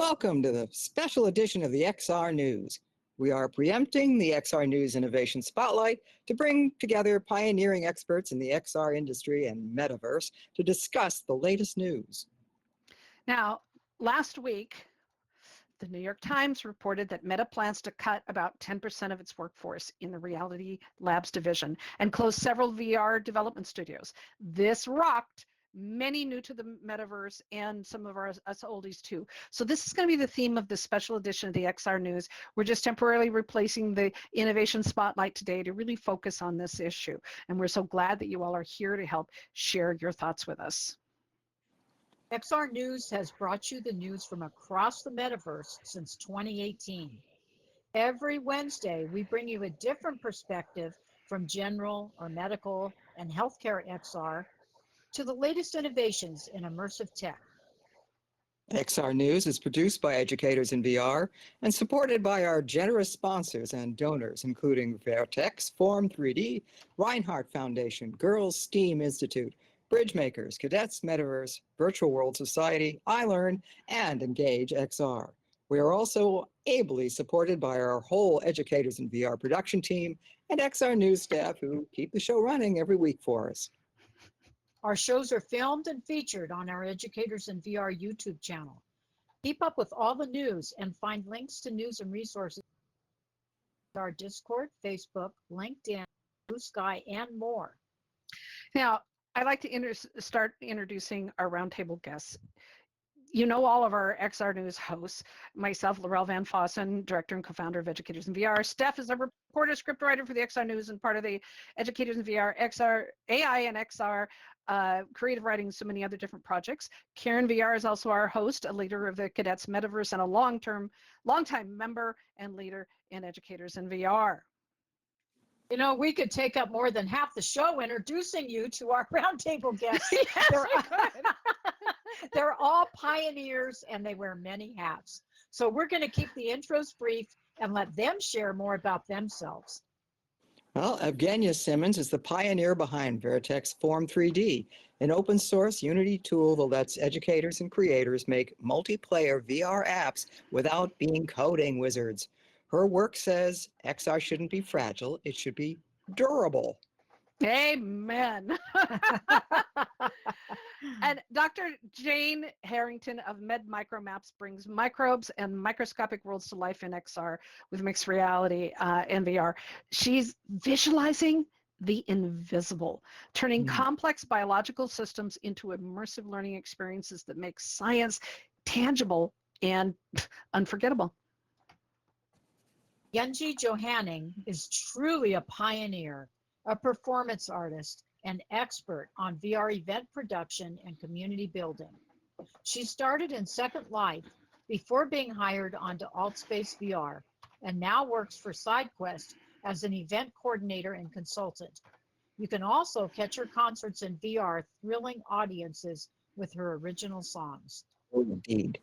Welcome to the special edition of the XR News. We are preempting the XR News Innovation Spotlight to bring together pioneering experts in the XR industry and Metaverse to discuss the latest news. Now, last week, the New York Times reported that Meta plans to cut about 10% of its workforce in the Reality Labs division and close several VR development studios. This rocked many new to the Metaverse and some of us oldies too. So this is going to be the theme of this special edition of the XR News. We're just temporarily replacing the Innovation Spotlight today to really focus on this issue. And we're so glad that you all are here to help share your thoughts with us. XR News has brought you the news from across the Metaverse since 2018. Every Wednesday, we bring you a different perspective from general or medical and healthcare XR to the latest innovations in immersive tech. XR News is produced by educators in VR and supported by our generous sponsors and donors, including Vertex, Form 3D, Reinhardt Foundation, Girls STEAM Institute, Bridgemakers, Cadets Metaverse, Virtual World Society, iLearn, and Engage XR. We are also ably supported by our whole Educators in VR production team and XR News staff who keep the show running every week for us. Our shows are filmed and featured on our Educators in VR YouTube channel. Keep up with all the news and find links to news and resources on our Discord, Facebook, LinkedIn, Blue Sky, and more. Now, I'd like to start introducing our roundtable guests. You know all of our XR News hosts, myself, Lorelle Van Fossen, director and co-founder of Educators in VR. Steff is a reporter, scriptwriter for the XR News and part of the Educators in VR, XR, AI and XR, creative writing, so many other different projects. KarenVR is also our host, a leader of the Cadets Metaverse and a long-time member and leader in Educators in VR. You know, we could take up more than half the show introducing you to our roundtable guests. Yes, They're all pioneers and they wear many hats. So we're going to keep the intros brief and let them share more about themselves. Well, Evgeniya Simmons is the pioneer behind Vertex Form 3D, an open source Unity tool that lets educators and creators make multiplayer VR apps without being coding wizards. Her work says XR shouldn't be fragile, it should be durable. Amen. And Dr. Jane Harrington of MedMicroMaps brings microbes and microscopic worlds to life in XR with mixed reality and VR. She's visualizing the invisible, turning complex biological systems into immersive learning experiences that make science tangible and unforgettable. Yunji of Yunjiverse is truly a pioneer, a performance artist, and expert on VR event production and community building. She started in Second Life before being hired onto AltSpace VR and now works for SideQuest as an event coordinator and consultant. You can also catch her concerts in VR, thrilling audiences with her original songs. Indeed.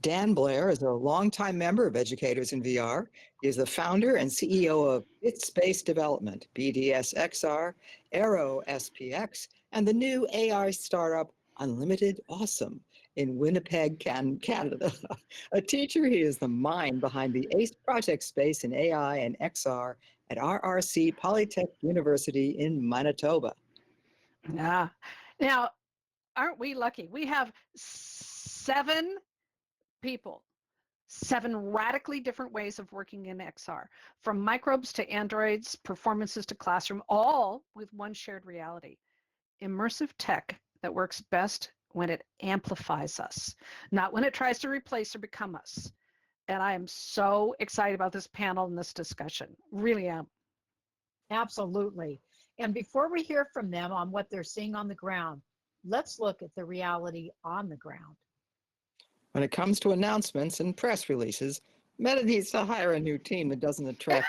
Dann Blair is a longtime member of Educators in VR. He is the founder and CEO of Space Development, BDS XR, Aero SPX, and the new AI startup Unlimited Awesome in Winnipeg, Canada. A teacher, he is the mind behind the ACE project space in AI and XR at RRC Polytech University in Manitoba. Yeah. Now, aren't we lucky? We have 7 people, 7 radically different ways of working in XR, from microbes to androids, performances to classroom, all with one shared reality: immersive tech that works best when it amplifies us, not when it tries to replace or become us. And I am so excited about this panel and this discussion. Really am. Absolutely. And before we hear from them on what they're seeing on the ground, let's look at the reality on the ground. When it comes to announcements and press releases, Meta needs to hire a new team that doesn't attract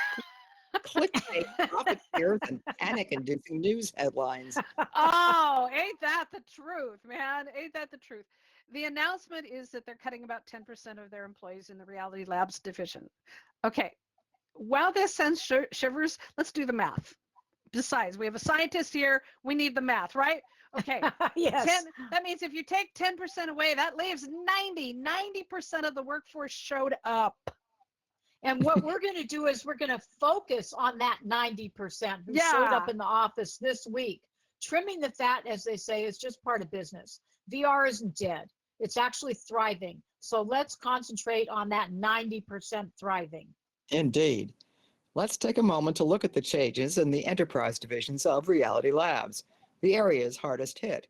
clickbait, profiteers, and panic-inducing news headlines. Oh, ain't that the truth, man? Ain't that the truth? The announcement is that they're cutting about 10% of their employees in the Reality Labs division. Okay, while this sends shivers, let's do the math. Besides, we have a scientist here, we need the math, right? Okay. Yes. 10, that means if you take 10% away, that leaves 90% of the workforce showed up. And what we're going to do is we're going to focus on that 90% who showed up in the office this week. Trimming the fat, as they say, is just part of business. VR isn't dead. It's actually thriving. So let's concentrate on that 90% thriving. Indeed. Let's take a moment to look at the changes in the enterprise divisions of Reality Labs, the areas hardest hit.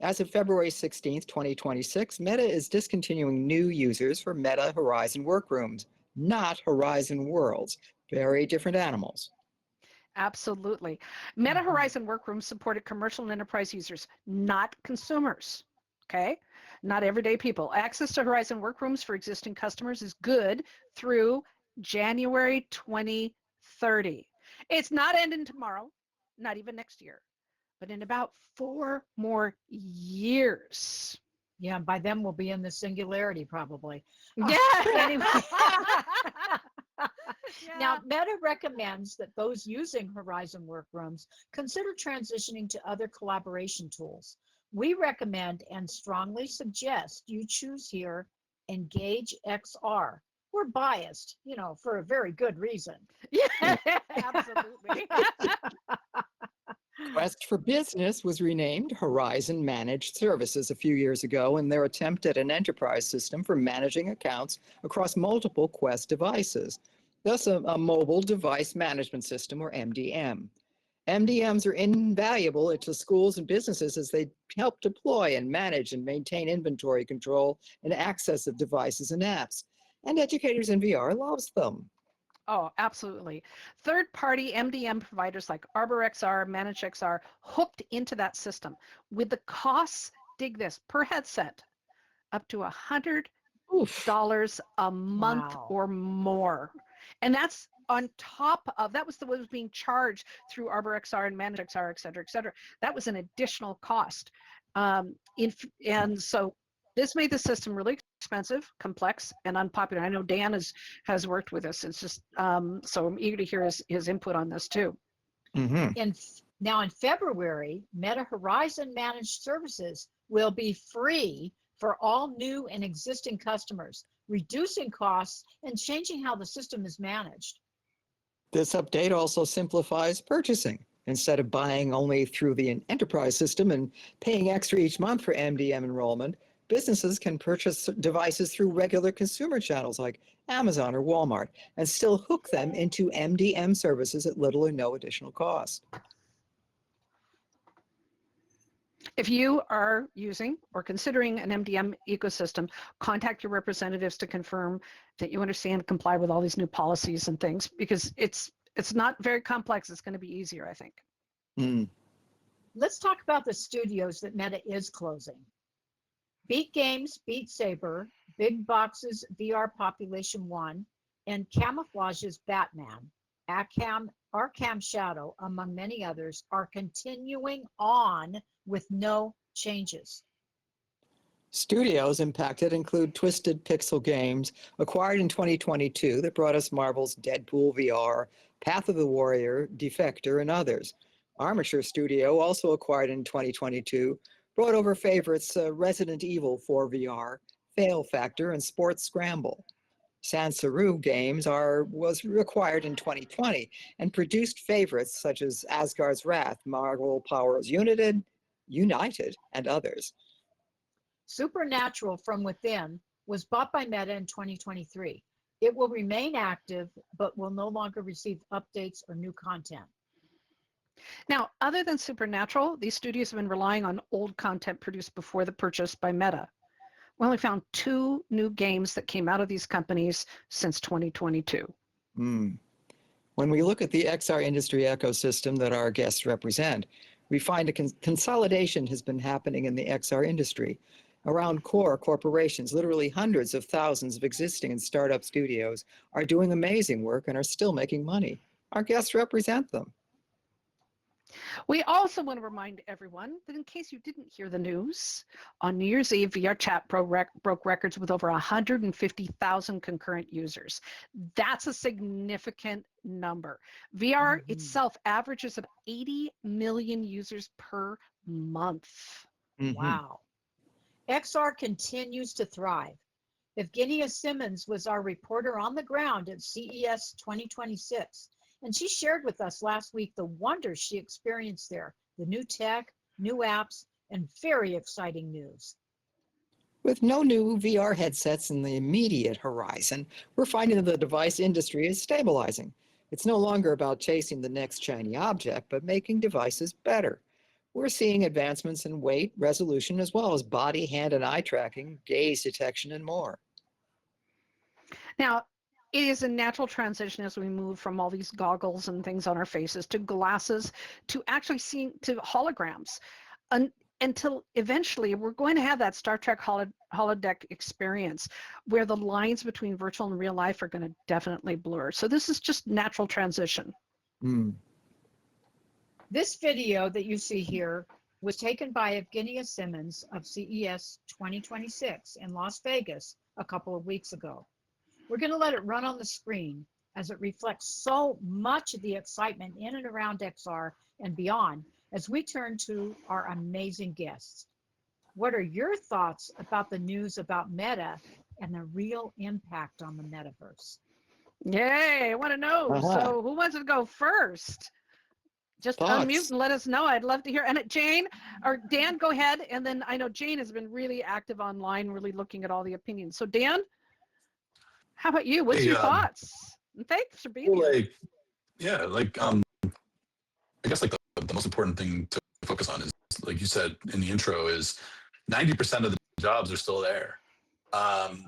As of February 16th, 2026, Meta is discontinuing new users for Meta Horizon Workrooms, not Horizon Worlds. Very different animals. Absolutely. Meta Horizon Workrooms supported commercial and enterprise users, not consumers. Okay? Not everyday people. Access to Horizon Workrooms for existing customers is good through January 2030. It's not ending tomorrow, not even next year, but in about 4 more years. Yeah, by then we'll be in the singularity probably. Yeah. Anyway. Yeah. Now, Meta recommends that those using Horizon Workrooms consider transitioning to other collaboration tools. We recommend and strongly suggest you choose here Engage XR. We're biased, for a very good reason. Yeah, absolutely. Quest for Business was renamed Horizon Managed Services a few years ago in their attempt at an enterprise system for managing accounts across multiple Quest devices, thus a mobile device management system, or MDM. MDMs are invaluable to schools and businesses as they help deploy and manage and maintain inventory control and access of devices and apps. And educators in VR loves them. Oh, absolutely. Third-party MDM providers like Arbor XR, Manage XR hooked into that system with the costs, dig this, per headset, up to $100 a month Wow. or more. And that's on top of, that was what was being charged through Arbor XR and Manage XR, et cetera, et cetera. That was an additional cost. And so this made the system really expensive, complex, and unpopular. I know Dann has worked with us. It's just, so I'm eager to hear his input on this too. Mm-hmm. Now in February, Meta Horizon Managed Services will be free for all new and existing customers, reducing costs and changing how the system is managed. This update also simplifies purchasing. Instead of buying only through the enterprise system and paying extra each month for MDM enrollment, businesses can purchase devices through regular consumer channels like Amazon or Walmart and still hook them into MDM services at little or no additional cost. If you are using or considering an MDM ecosystem, contact your representatives to confirm that you understand and comply with all these new policies and things, because it's not very complex. It's going to be easier, I think. Let's talk about the studios that Meta is closing. Beat Games, Beat Saber, Big Box's VR Population 1, and Camouflage's Batman, Arkham Shadow, among many others, are continuing on with no changes. Studios impacted include Twisted Pixel Games, acquired in 2022, that brought us Marvel's Deadpool VR, Path of the Warrior, Defector, and others. Armature Studio, also acquired in 2022, brought over favorites Resident Evil 4 VR, Fail Factor, and Sports Scramble. Sansaru Games was acquired in 2020 and produced favorites such as Asgard's Wrath, Marvel Powers United, and others. Supernatural From Within was bought by Meta in 2023. It will remain active, but will no longer receive updates or new content. Now, other than Supernatural, these studios have been relying on old content produced before the purchase by Meta. We only found 2 new games that came out of these companies since 2022. When we look at the XR industry ecosystem that our guests represent, we find a consolidation has been happening in the XR industry. Around core corporations, literally hundreds of thousands of existing and startup studios are doing amazing work and are still making money. Our guests represent them. We also want to remind everyone that in case you didn't hear the news, on New Year's Eve, VR Chat broke records with over 150,000 concurrent users. That's a significant number. VR itself averages about 80 million users per month. Wow. XR continues to thrive. Evgeniya Simmons was our reporter on the ground at CES 2026, and she shared with us last week the wonders she experienced there, the new tech, new apps, and very exciting news. With no new VR headsets in the immediate horizon, we're finding that the device industry is stabilizing. It's no longer about chasing the next shiny object, but making devices better. We're seeing advancements in weight, resolution, as well as body, hand, and eye tracking, gaze detection, and more. Now, it is a natural transition as we move from all these goggles and things on our faces to glasses to actually seeing to holograms. Until eventually we're going to have that Star Trek holodeck experience where the lines between virtual and real life are going to definitely blur. So this is just natural transition. This video that you see here was taken by Evgeniya Simmons of CES 2026 in Las Vegas a couple of weeks ago. We're going to let it run on the screen as it reflects so much of the excitement in and around XR and beyond as we turn to our amazing guests. What are your thoughts about the news about Meta and the real impact on the metaverse? Yay, I want to know. So who wants to go first? Just unmute and let us know. I'd love to hear. And Jane or Dan, go ahead. And then I know Jane has been really active online, really looking at all the opinions. So Dan, how about you? What's your thoughts? And thanks for being here. I guess like the most important thing to focus on is, like you said in the intro, is 90% of the jobs are still there.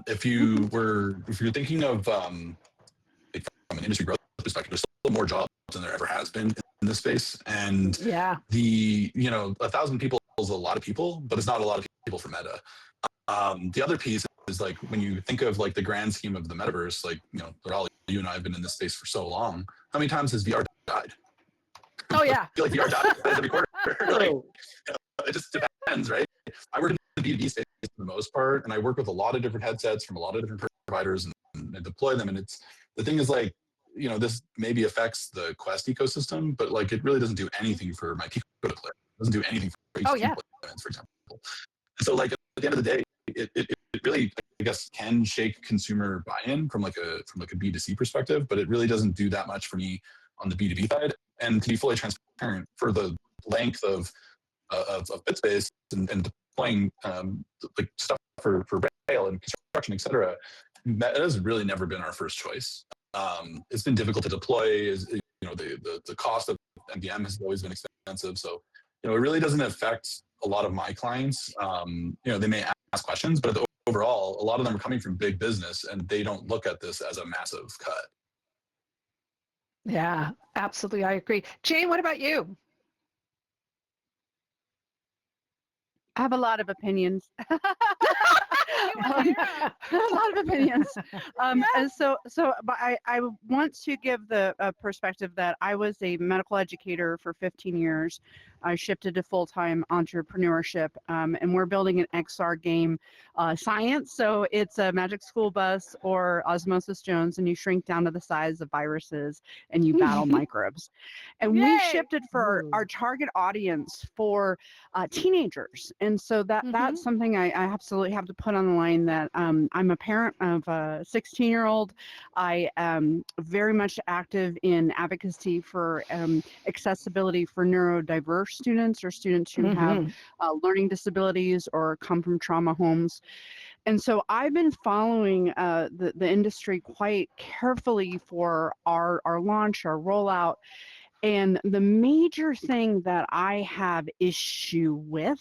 If you're thinking of like from an industry growth perspective, there's still more jobs than there ever has been in this space. And the 1,000 people is a lot of people, but it's not a lot of people for Meta. The other piece is like when you think of like the grand scheme of the metaverse, like Lorelle, you and I have been in this space for so long. How many times has VR died? Oh yeah, I feel like VR dies every quarter. Like, it just depends, right? I work in the B2B space for the most part, and I work with a lot of different headsets from a lot of different providers and deploy them. And it's the thing is like, this maybe affects the Quest ecosystem, but like it really doesn't do anything for my Pico deployment. It doesn't do anything for HT deployments, for example. So like at the end of the day, it really, I guess, can shake consumer buy-in from like a B2C perspective, but it really doesn't do that much for me on the B2B side. And to be fully transparent, for the length of bit space and deploying like stuff for rail and construction, et cetera, that has really never been our first choice. It's been difficult to deploy. The cost of MDM has always been expensive. So, it really doesn't affect a lot of my clients. They may ask questions, but overall, a lot of them are coming from big business and they don't look at this as a massive cut. Yeah, absolutely. I agree. Jane, what about you? I have a lot of opinions. A lot of opinions. And but I want to give the perspective that I was a medical educator for 15 years. I shifted to full-time entrepreneurship, and we're building an XR game science. So it's a Magic School Bus or Osmosis Jones, and you shrink down to the size of viruses and you battle microbes. And we shifted for our target audience for teenagers. And so that's something I absolutely have to put on the line, that I'm a parent of a 16-year-old. I am very much active in advocacy for accessibility for neurodiverse students or students who have learning disabilities or come from trauma homes. And so I've been following the industry quite carefully for our launch, our rollout. And the major thing that I have issue with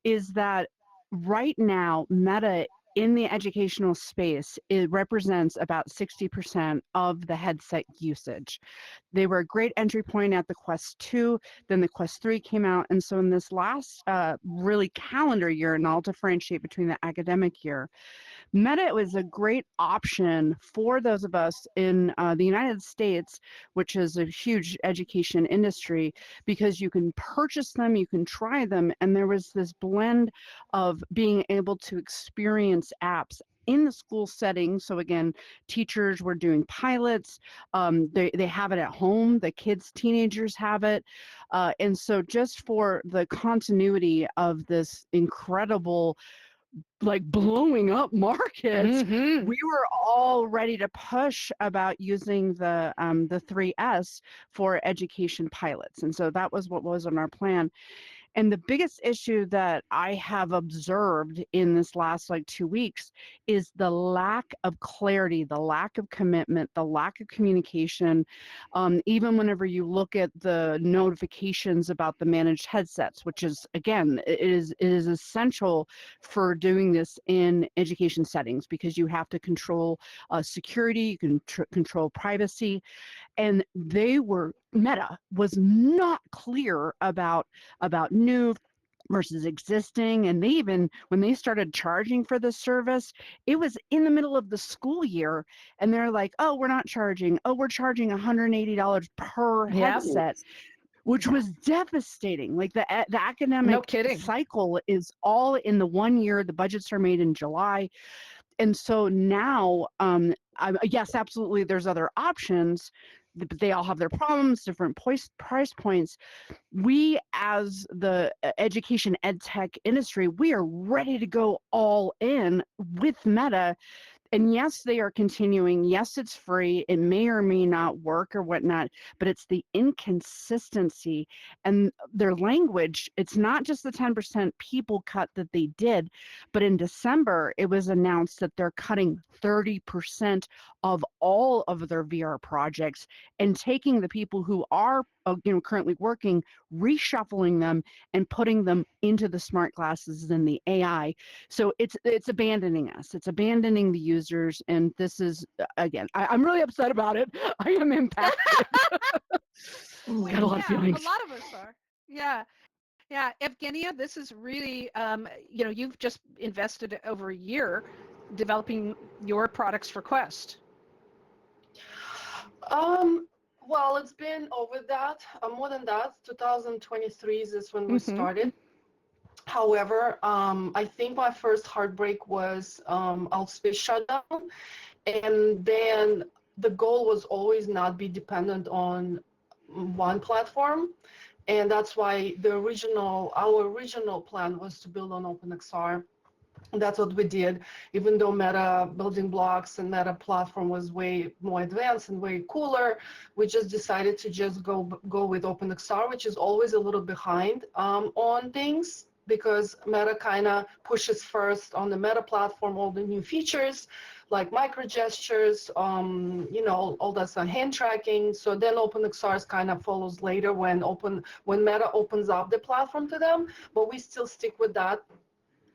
is that right now, Meta in the educational space, it represents about 60% of the headset usage. They were a great entry point at the Quest 2, then the Quest 3 came out. And so in this last really calendar year, and I'll differentiate between the academic year, Meta was a great option for those of us in the United States, which is a huge education industry, because you can purchase them, you can try them, and there was this blend of being able to experience apps in the school setting. So again, teachers were doing pilots. They have it at home. The kids, teenagers have it. And so just for the continuity of this incredible, like blowing up markets, Mhm. we were all ready to push about using the 3S for education pilots. And so that was what was on our plan. And the biggest issue that I have observed in this last like 2 weeks is the lack of clarity, the lack of commitment, the lack of communication. Even whenever you look at the notifications about the managed headsets, which is, again, it is essential for doing this in education settings, because you have to control security, you can control privacy. And Meta was not clear about new versus existing. And they even, when they started charging for the service, it was in the middle of the school year, and they're like, oh, we're not charging. Oh, we're charging $180 per Yep. headset, which was devastating. Like the No academic kidding. cycle is all in the 1 year. The budgets are made in July. And so now, yes, absolutely, there's other options, but they all have their problems, different price points. We, as the education ed tech industry, we are ready to go all in with Meta. And yes, they are continuing. Yes, it's free. It may or may not work or whatnot, but it's the inconsistency and their language. It's not just the 10% people cut that they did, but in December, it was announced that they're cutting 30% of all of their VR projects and taking the people who are currently working, reshuffling them and putting them into the smart glasses and the AI. So it's abandoning us. It's abandoning the users. And this is, again, I'm really upset about it. I am impacted. Got a lot of feelings. A lot of us are. Yeah. Yeah. Evgeniya, this is really, you've just invested over a year developing your products for Quest. Well, it's been over that, more than that. 2023 is when we started. However, I think my first heartbreak was Outspace shutdown, and then the goal was always not be dependent on one platform, and that's why our original plan was to build on OpenXR. That's what we did, even though Meta building blocks and Meta platform was way more advanced and way cooler. We just decided to just go with OpenXR, which is always a little behind on things, because Meta kind of pushes first on the Meta platform all the new features like micro gestures, all that's on hand tracking. So then OpenXR kind of follows later when Meta opens up the platform to them, but we still stick with that.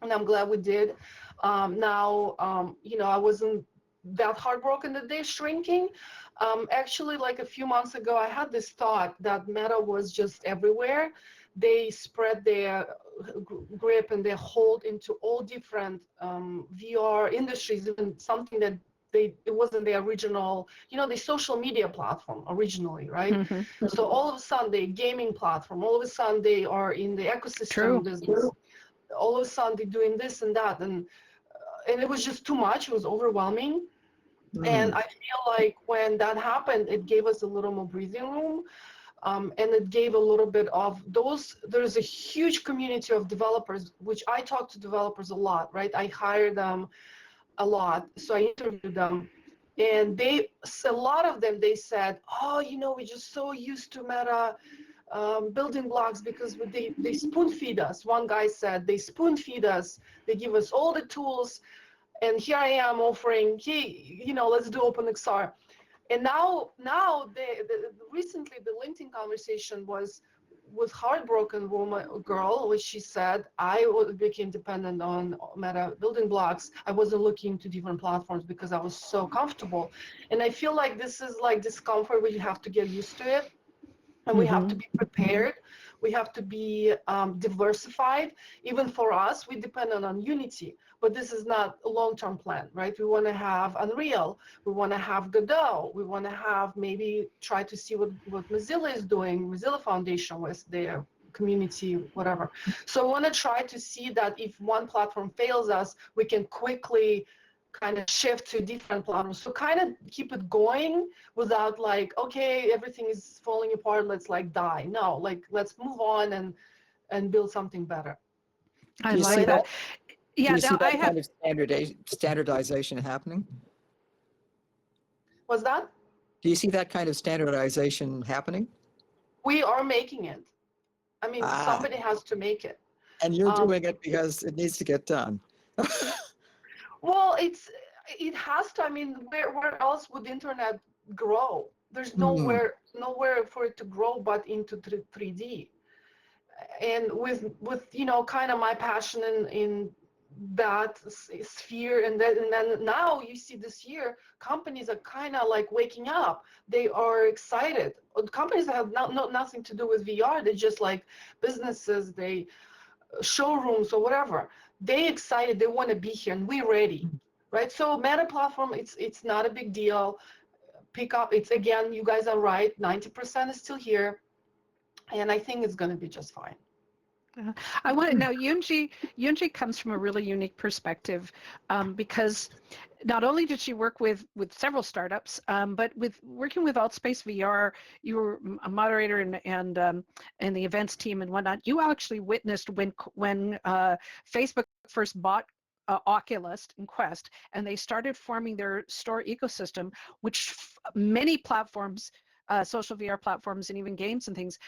And I'm glad we did. Now, I wasn't that heartbroken that they're shrinking. Actually, like a few months ago, I had this thought that Meta was just everywhere. They spread their grip and their hold into all different VR industries, even something that it wasn't the original, the social media platform originally, right? So all of a sudden, the gaming platform, all of a sudden they are in the ecosystem business. All of a sudden they're doing this and that, and it was just too much. It was overwhelming. And I feel like when that happened, it gave us a little more breathing room, and it gave a little bit of there's a huge community of developers, which I talk to developers a lot, right? I hire them a lot, so I interview them, and a lot of them, they said, oh, we're just so used to Meta building blocks because they spoon feed us. One guy said they spoon feed us, they give us all the tools, and here I am offering, hey, let's do OpenXR. And now recently the LinkedIn conversation was with heartbroken girl, which she said, I became dependent on Meta building blocks. I wasn't looking to different platforms because I was so comfortable. And I feel like this is like discomfort where you have to get used to it. And we have to be prepared We have to be diversified. Even for us, we depend on Unity, but this is not a long-term plan, right? We want to have Unreal, we want to have Godot, we want to have maybe try to see what Mozilla is doing, Mozilla Foundation with their community, whatever. So I want to try to see that if one platform fails us, we can quickly kind of shift to different platforms. So kind of keep it going without like, okay, everything is falling apart, let's like die. No, like let's move on and build something better. I Do you like see that. Yeah, Do you see now I that have. kind of standardization happening? Was that? Do you see that kind of standardization happening? We are making it. I mean, Ah, somebody has to make it. and you're doing it because it needs to get done. Well, it has to. I mean, where else would internet grow? There's Hmm. nowhere for it to grow but into 3D. And with kind of my passion in that sphere, and then now you see this year companies are kind of like waking up. They are excited. Companies that have nothing to do with VR, they just like businesses, they showrooms or whatever, they excited, they want to be here, and we're ready, right? So Meta platform, it's not a big deal. Pick up, it's again, you guys are right, 90% is still here, and I think it's going to be just fine. I want to know, Yunji comes from a really unique perspective, because not only did she work with several startups, but with working with Altspace VR, you were a moderator and the events team and whatnot. You actually witnessed when Facebook first bought Oculus and Quest, and they started forming their store ecosystem, which many platforms, social VR platforms and even games and things,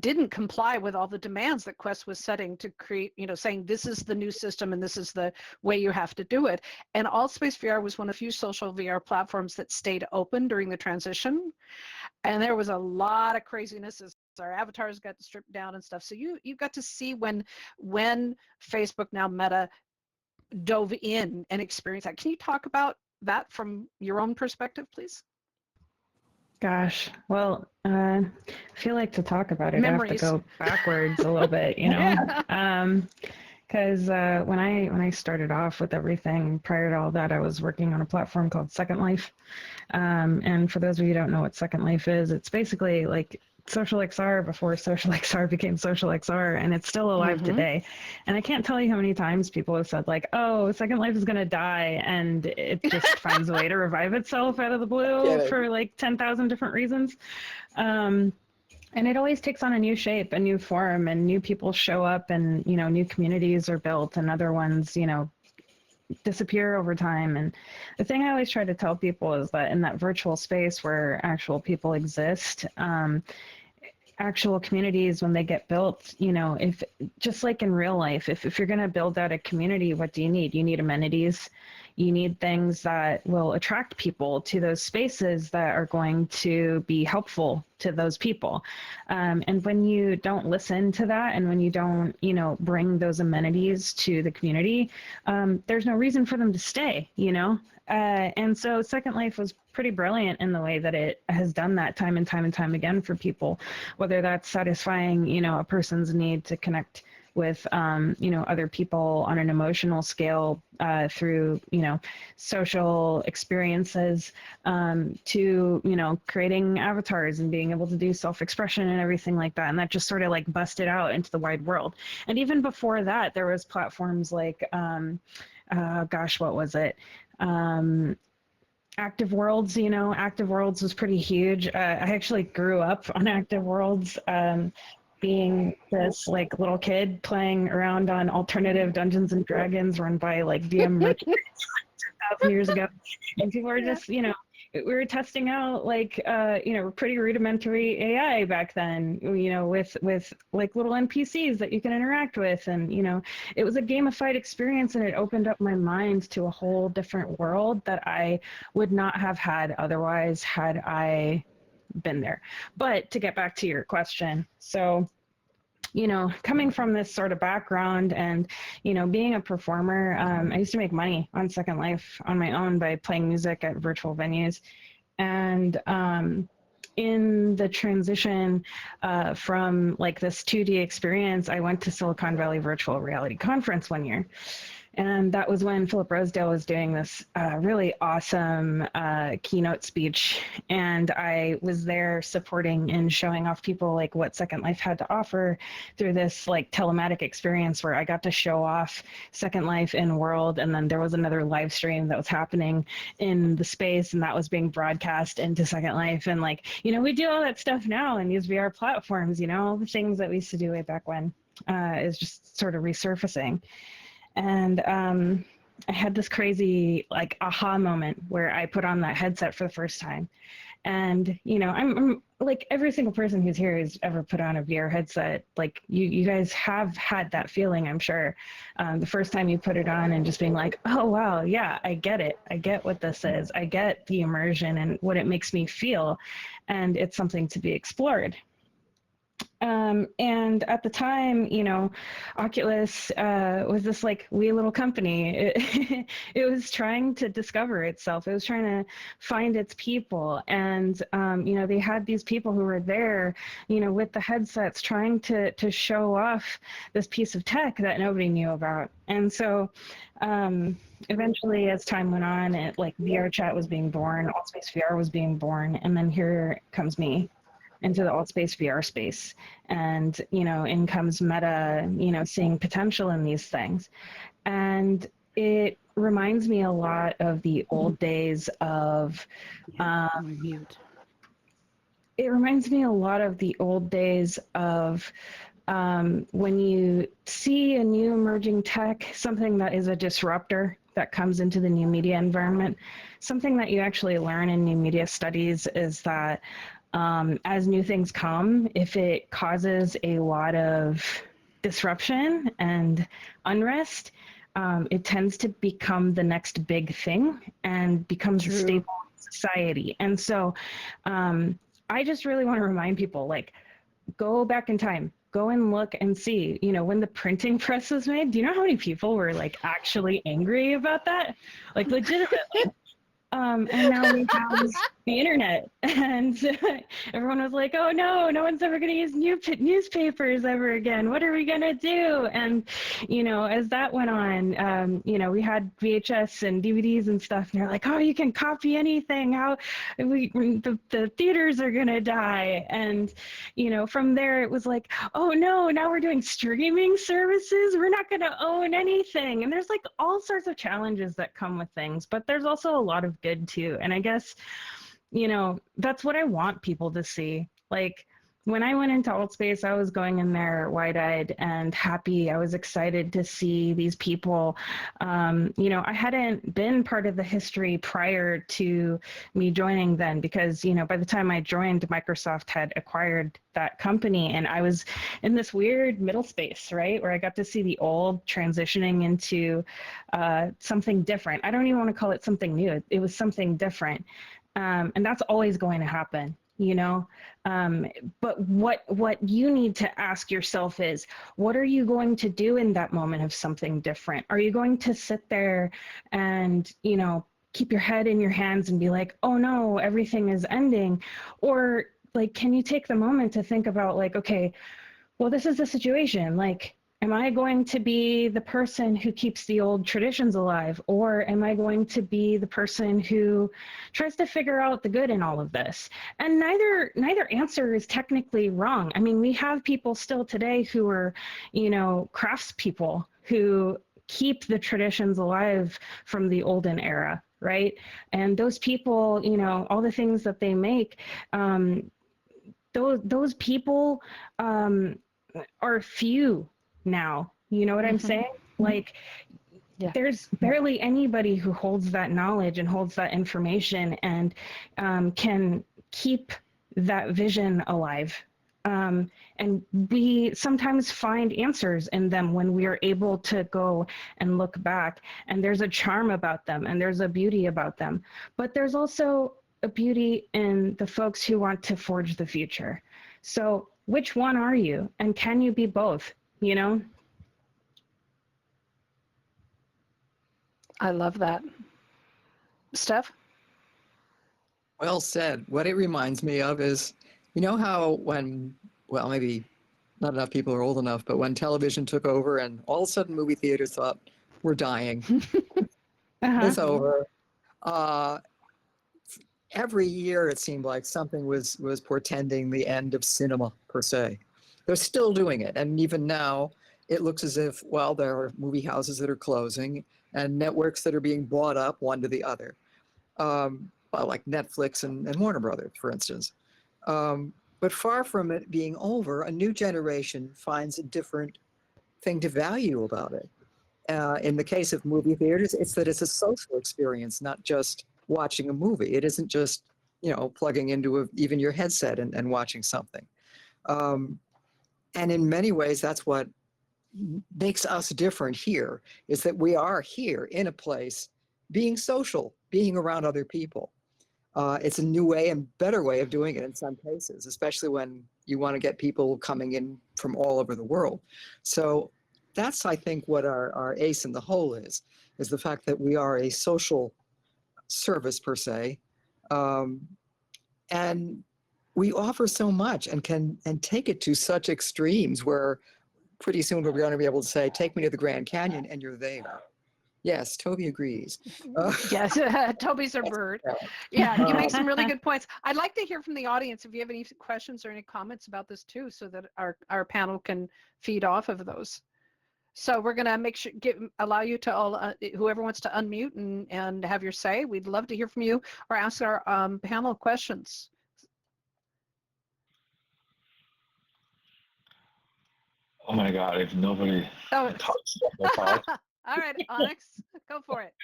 didn't comply with all the demands that Quest was setting to create, saying this is the new system and this is the way you have to do it. And Altspace VR was one of the few social VR platforms that stayed open during the transition. And there was a lot of craziness as our avatars got stripped down and stuff. So you got to see when Facebook, now Meta, dove in and experienced that. Can you talk about that from your own perspective, please? Gosh, well, I feel like to talk about it, Memories. I have to go backwards a little bit, because when I started off with everything, prior to all that, I was working on a platform called Second Life. And for those of you who don't know what Second Life is, it's basically like Social XR before Social XR became Social XR, and it's still alive today. And I can't tell you how many times people have said like, oh, Second Life is going to die, and it just finds a way to revive itself out of the blue for like 10,000 different reasons. And it always takes on a new shape, a new form, and new people show up, and new communities are built, and other ones disappear over time. And the thing I always try to tell people is that in that virtual space where actual people exist, actual communities, when they get built, if just like in real life, if you're going to build out a community, what do you need? You need amenities. You need things that will attract people to those spaces that are going to be helpful to those people. And when you don't listen to that, and when you don't, bring those amenities to the community, there's no reason for them to stay, and so Second Life was pretty brilliant in the way that it has done that time and time and time again for people, whether that's satisfying, a person's need to connect with, other people on an emotional scale, through, social experiences, to, creating avatars and being able to do self-expression and everything like that. And that just sort of like busted out into the wide world. And even before that, there was platforms like, what was it? Active Worlds, Active Worlds was pretty huge. I actually grew up on Active Worlds, being this like little kid playing around on alternative Dungeons and Dragons run by like DM merchants 2,000 years ago. And people were just, we were testing out like, pretty rudimentary AI back then, with like little NPCs that you can interact with. And, it was a gamified experience, and it opened up my mind to a whole different world that I would not have had otherwise had I been there. But to get back to your question, so coming from this sort of background and being a performer, I used to make money on Second Life on my own by playing music at virtual venues. And in the transition from like this 2D experience, I went to Silicon Valley Virtual Reality Conference one year. And that was when Philip Rosedale was doing this really awesome keynote speech. And I was there supporting and showing off people like what Second Life had to offer through this like telematic experience where I got to show off Second Life in World. And then there was another live stream that was happening in the space, and that was being broadcast into Second Life. And like, you know, we do all that stuff now in these VR platforms, you know, all the things that we used to do way back when is just sort of resurfacing. And I had this crazy like aha moment where I put on that headset for the first time. And, you know, I'm like every single person who's here who's ever put on a VR headset, like you guys have had that feeling, I'm sure. The first time you put it on and just being like, oh, wow, yeah, I get it. I get what this is. I get the immersion and what it makes me feel. And it's something to be explored. And at the time, you know, Oculus was this like wee little company. It was trying to discover itself. It was trying to find its people. And, you know, they had these people who were there, you know, with the headsets trying to show off this piece of tech that nobody knew about. And so eventually, as time went on, it like VR chat was being born, Altspace VR was being born. And then here comes me into the Altspace VR space. And, you know, in comes Meta, you know, seeing potential in these things. And it reminds me a lot of the old days of, it reminds me a lot of the old days of when you see a new emerging tech, something that is a disruptor that comes into the new media environment, something that you actually learn in new media studies is that as new things come, if it causes a lot of disruption and unrest, it tends to become the next big thing and becomes a staple in society. And so I just really want to remind people, like, go back in time. Go and look and see, you know, when the printing press was made, do you know how many people were like actually angry about that? Like legitimately. And now we have the internet, and everyone was like, oh no, no one's ever going to use newspapers ever again. What are we going to do? And, you know, as that went on, you know, we had VHS and DVDs and stuff, and they're like, oh, you can copy anything. How the theaters are going to die. And, you know, from there it was like, oh no, now we're doing streaming services. We're not going to own anything. And there's like all sorts of challenges that come with things, but there's also a lot of good too. And I guess, you know, that's what I want people to see. Like when I went into Altspace, I was going in there wide-eyed and happy. I was excited to see these people. You know, I hadn't been part of the history prior to me joining then because, you know, by the time I joined, Microsoft had acquired that company and I was in this weird middle space, right? Where I got to see the old transitioning into something different. I don't even want to call it something new. It was something different. And that's always going to happen. You know, but what you need to ask yourself is, what are you going to do in that moment of something different? Are you going to sit there and, you know, keep your head in your hands and be like, oh no, everything is ending? Or like, can you take the moment to think about like, okay, well, this is the situation. Like, am I going to be the person who keeps the old traditions alive? Or am I going to be the person who tries to figure out the good in all of this? And neither answer is technically wrong. I mean, we have people still today who are, you know, craftspeople who keep the traditions alive from the olden era, right? And those people, you know, all the things that they make, those people are few now. You know what I'm saying? Like, there's barely anybody who holds that knowledge and holds that information and can keep that vision alive. And we sometimes find answers in them when we are able to go and look back. And there's a charm about them and there's a beauty about them. But there's also a beauty in the folks who want to forge the future. So which one are you? And can you be both? You know? I love that. Steff? Well said. What it reminds me of is, you know how when, well, maybe not enough people are old enough, but when television took over and all of a sudden movie theaters thought, we're dying, it's over. Uh, every year it seemed like something was portending the end of cinema per se. They're still doing it, and even now it looks as if, well, there are movie houses that are closing and networks that are being bought up one to the other, well, like Netflix and Warner Brothers, for instance. But far from it being over, a new generation finds a different thing to value about it. In the case of movie theaters, it's that it's a social experience, not just watching a movie. It isn't just, you know, plugging into even your headset and watching something. And in many ways, that's what makes us different here, is that we are here in a place being social, being around other people. It's a new way and better way of doing it in some cases, especially when you want to get people coming in from all over the world. So that's, I think, what our ace in the hole is the fact that we are a social service per se. And we offer so much and can take it to such extremes where pretty soon we're going to be able to say, take me to the Grand Canyon, and you're there. Yes, Toby agrees. Yes, Toby's a bird. Yeah, you make some really good points. I'd like to hear from the audience if you have any questions or any comments about this too, so that our panel can feed off of those. So we're going to make sure allow you to all whoever wants to unmute and have your say. We'd love to hear from you or ask our panel questions. Oh my God, if nobody talks, I'll talk. All right, Onyx, go for it.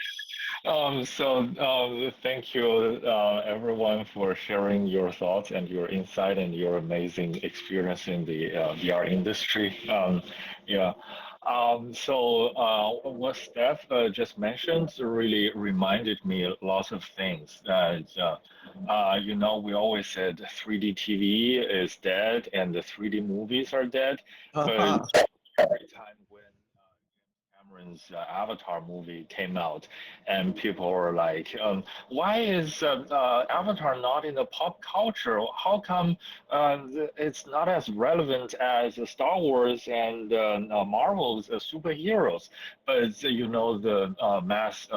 Thank you everyone for sharing your thoughts and your insight and your amazing experience in the VR industry. What Steff just mentioned really reminded me lots of things. You know, we always said 3D TV is dead and the 3D movies are dead, but every time when Cameron's Avatar movie came out, and people were like, "Why is Avatar not in the pop culture? How come it's not as relevant as Star Wars and Marvel's superheroes?" But you know, the mass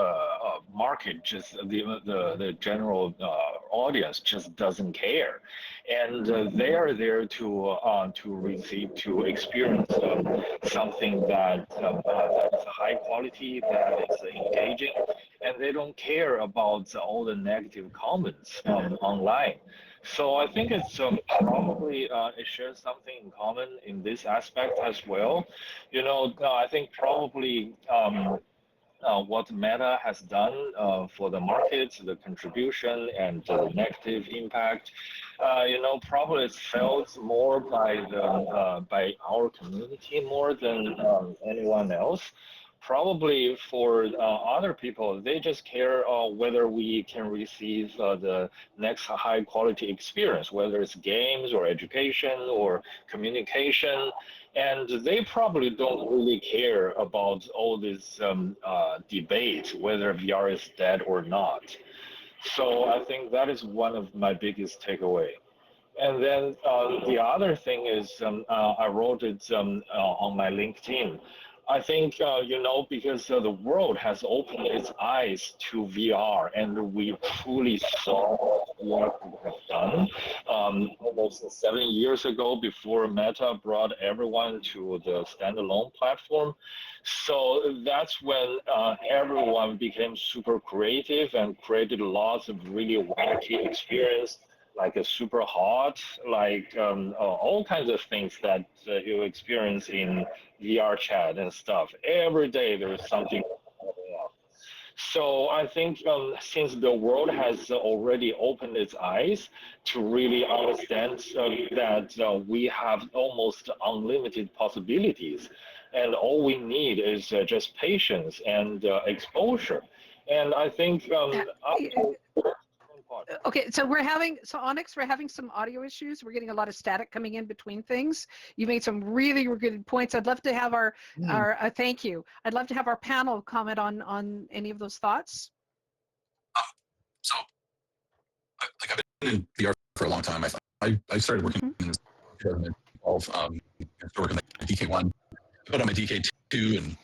market, just the general audience, just doesn't care, and they are there to experience something that is high quality, that is engaging, and they don't care about all the negative comments online. So I think it's probably it shares something in common in this aspect as well. You know, I think probably what Meta has done for the markets, the contribution and the negative impact, you know, probably it's felt more by our community more than anyone else. Probably for other people, they just care whether we can receive the next high quality experience, whether it's games or education or communication. And they probably don't really care about all this debate, whether VR is dead or not. So I think that is one of my biggest takeaway. And then the other thing is I wrote it on my LinkedIn. I think, you know, because the world has opened its eyes to VR and we truly saw what we have done almost 7 years ago before Meta brought everyone to the standalone platform. So that's when everyone became super creative and created lots of really wacky experience, like a super hot, like all kinds of things that you experience in VR chat and stuff. Every day there is something coming up. So I think since the world has already opened its eyes to really understand that we have almost unlimited possibilities, and all we need is just patience and exposure. And I think Okay, so Onyx, we're having some audio issues. We're getting a lot of static coming in between things. You made some really good points. I'd love to have our thank you. I'd love to have our panel comment on any of those thoughts. So, like in VR for a long time. I started working in 2012. I started working like DK1. I put on my DK2 and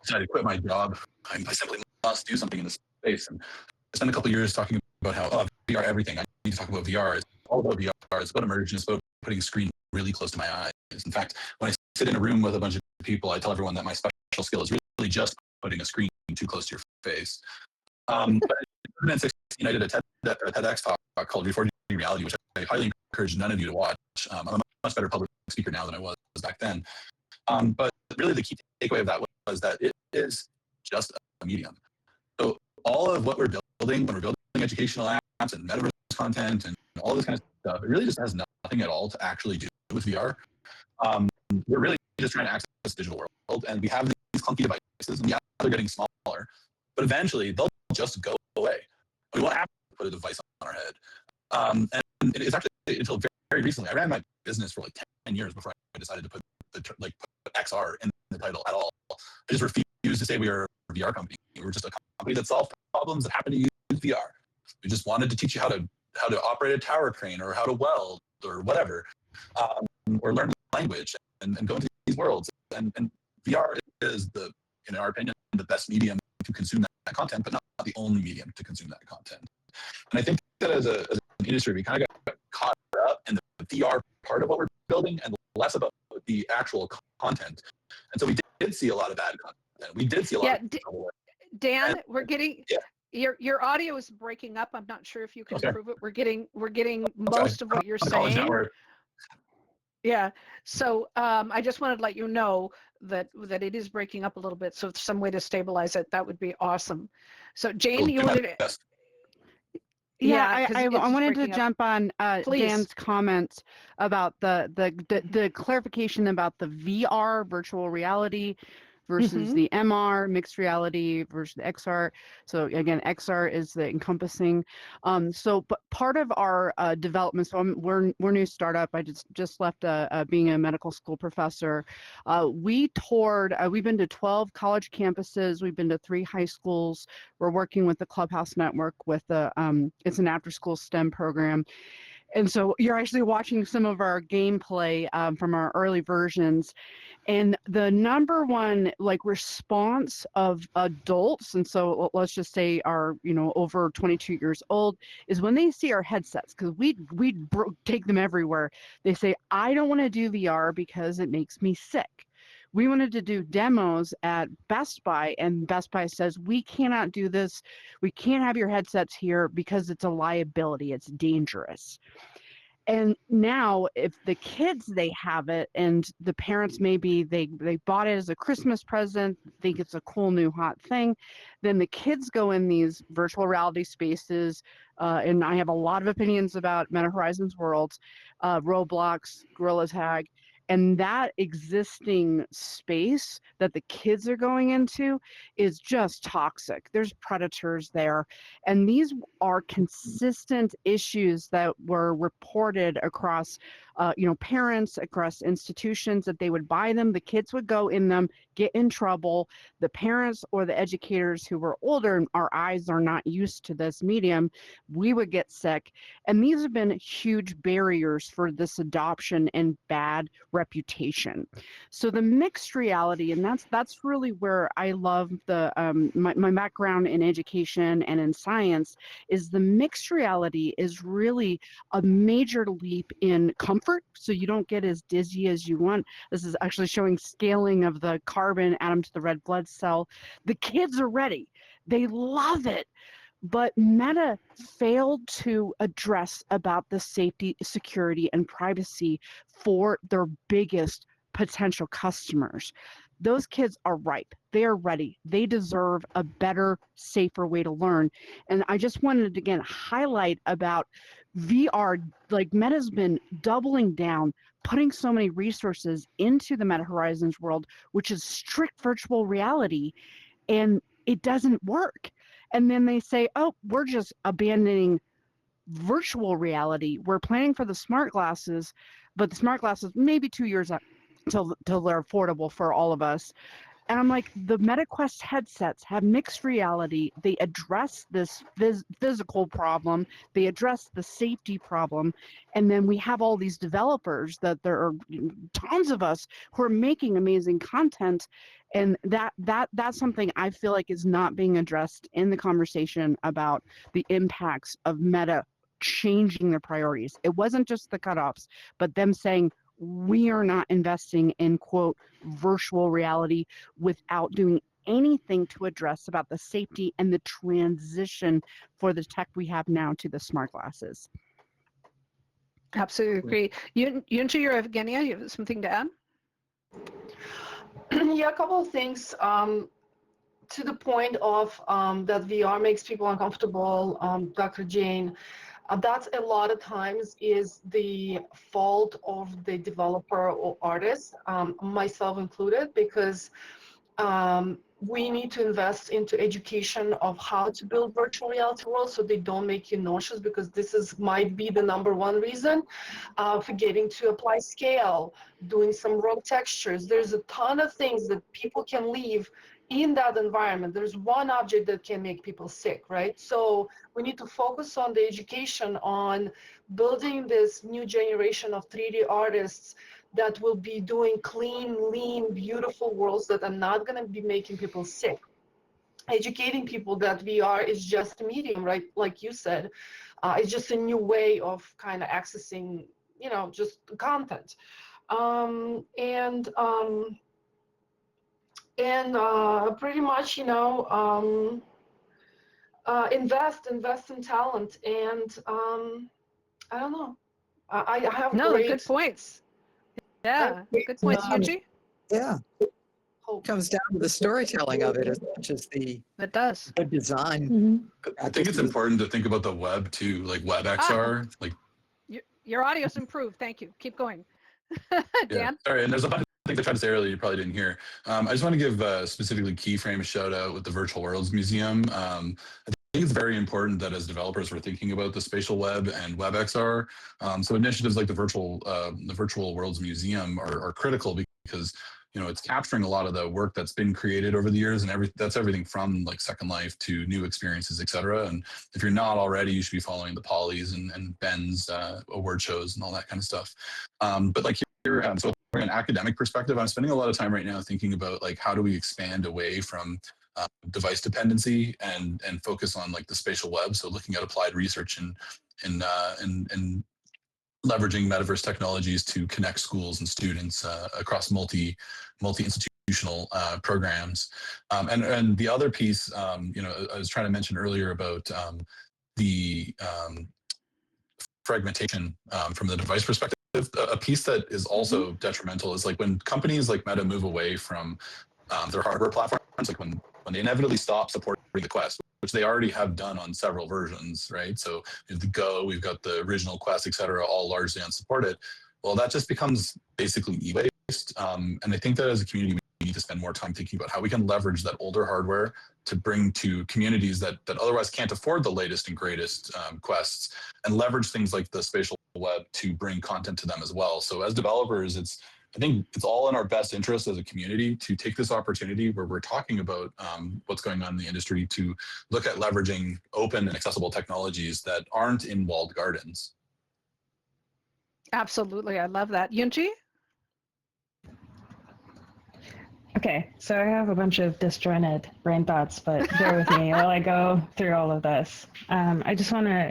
decided to quit my job. I simply must do something in this space. And I spent a couple of years talking about how VR everything. I need to talk about VR. It's all about VR. It's about immersion. It's about putting a screen really close to my eyes. In fact, when I sit in a room with a bunch of people, I tell everyone that my special skill is really just putting a screen too close to your face. But in 2016, I did a TEDx talk called Reforging Reality, which I highly encourage none of you to watch. I'm a much better public speaker now than I was back then. But really the key takeaway of that was that it is just a medium. So all of what we're building, when we're building educational apps and metaverse content and all this kind of stuff, it really just has nothing at all to actually do with VR. We're really just trying to access this digital world, and we have these clunky devices, and yeah, they're getting smaller, but eventually they'll just go away. We won't have to put a device on our head. And it's actually until very recently, I ran my business for like 10 years before I decided to put put XR in the title at all. I just refused to say we were a VR company. We were just a company that solved problems that happened to use VR. We just wanted to teach you how to operate a tower crane or how to weld or whatever, or learn the language and go into these worlds. And VR is in our opinion, the best medium to consume that content, but not the only medium to consume that content. And I think that as an industry, we kind of got caught up in the VR part of what we're building and less about the actual content. And so we did see a lot of bad content. We did see a lot of Dan, we're getting your audio is breaking up. I'm not sure if you can improve it. We're getting most of what you're saying. Yeah. So I just wanted to let you know that it is breaking up a little bit. So if some way to stabilize it, that would be awesome. So Jane, you wanted to. Yeah, I wanted to jump on Dan's comments about the clarification about the VR, virtual reality, versus the MR, mixed reality, versus the XR. So again, XR is the encompassing. But part of our development, so we're new startup. I just left being a medical school professor. We've been to 12 college campuses. We've been to 3 high schools. We're working with the Clubhouse Network with it's an after-school STEM program. And so you're actually watching some of our gameplay from our early versions. And the number one response of adults, and so let's just say are over 22 years old, is when they see our headsets, because we take them everywhere. They say, I don't want to do VR because it makes me sick. We wanted to do demos at Best Buy, and Best Buy says, we cannot do this. We can't have your headsets here because it's a liability. It's dangerous. And now if the kids, they have it, and the parents maybe they bought it as a Christmas present, think it's a cool new hot thing, then the kids go in these virtual reality spaces, and I have a lot of opinions about Meta Horizons Worlds, Roblox, Gorilla Tag, and that existing space that the kids are going into is just toxic. There's predators there. And these are consistent issues that were reported across, parents, across institutions, that they would buy them. The kids would go in them, get in trouble. The parents or the educators who were older, and our eyes are not used to this medium, we would get sick. And these have been huge barriers for this adoption and bad reputation. So the mixed reality, and that's really where I love the my background in education and in science, is the mixed reality is really a major leap in comfort, so you don't get as dizzy as you want. This is actually showing scaling of the carbon atom to the red blood cell. The kids are ready. They love it. But Meta failed to address about the safety, security, and privacy for their biggest potential customers. Those kids are ripe. They are ready. They deserve a better, safer way to learn. And I just wanted to, again, highlight about VR, Meta's been doubling down, putting so many resources into the Meta Horizons world, which is strict virtual reality, and it doesn't work. And then they say, oh, we're just abandoning virtual reality. We're planning for the smart glasses, but the smart glasses maybe 2 years until they're affordable for all of us. And I'm like, the MetaQuest headsets have mixed reality. They address this physical problem. They address the safety problem. And then we have all these developers that there are tons of us who are making amazing content. And that's something I feel like is not being addressed in the conversation about the impacts of Meta changing their priorities. It wasn't just the cutoffs, but them saying, we are not investing in, quote, virtual reality without doing anything to address about the safety and the transition for the tech we have now to the smart glasses. Absolutely agree. Yunji or Evgeniya, you have something to add? Yeah, a couple of things. To the point of that VR makes people uncomfortable, Dr. Jane, that's a lot of times is the fault of the developer or artist, myself included, because we need to invest into education of how to build virtual reality worlds so they don't make you nauseous, because this might be the #1 reason. Forgetting to apply scale, doing some raw textures. There's a ton of things that people can leave in that environment. There's one object that can make people sick, right? So we need to focus on the education on building this new generation of 3D artists that will be doing clean, lean, beautiful worlds that are not going to be making people sick. Educating people that VR is just a medium, right? Like you said, it's just a new way of kind of accessing, just content. Pretty much, invest in talent, and I don't know. I have Good points. Yeah, good points, Yunji. Yeah, hope. comes down to the storytelling of it as much as the It does. good design. Mm-hmm. I think it's important to think about the web too, like web XR. Like Your audio's improved. Thank you. Keep going. yeah, Dan? sorry, and there's a bunch of things I tried to say earlier you probably didn't hear. I just want to give specifically Keyframe a shout out with the Virtual Worlds Museum. I think it's very important that as developers we're thinking about the spatial web and web XR. So initiatives like the Virtual Worlds Museum are critical because it's capturing a lot of the work that's been created over the years, and that's everything from like Second Life to new experiences, etc. And if you're not already, you should be following the Polly's and Ben's award shows and all that kind of stuff. But like here, so from an academic perspective, I'm spending a lot of time right now thinking about like how do we expand away from device dependency and focus on like the spatial web. So looking at applied research and leveraging metaverse technologies to connect schools and students across multi-institutional programs. And the other piece, I was trying to mention earlier about the fragmentation from the device perspective. A piece that is also detrimental is like when companies like Meta move away from their hardware platforms, like when they inevitably stop supporting the Quest, which they already have done on several versions, right? So the Go, we've got the original Quest, et cetera, all largely unsupported. Well, that just becomes basically e-waste. And I think that as a community, we need to spend more time thinking about how we can leverage that older hardware to bring to communities that otherwise can't afford the latest and greatest Quests, and leverage things like the spatial web to bring content to them as well. So as developers, I think it's all in our best interest as a community to take this opportunity where we're talking about what's going on in the industry to look at leveraging open and accessible technologies that aren't in walled gardens. Absolutely. I love that. Yunji? Okay, so I have a bunch of disjointed brain thoughts, but bear with me while I go through all of this. I just want to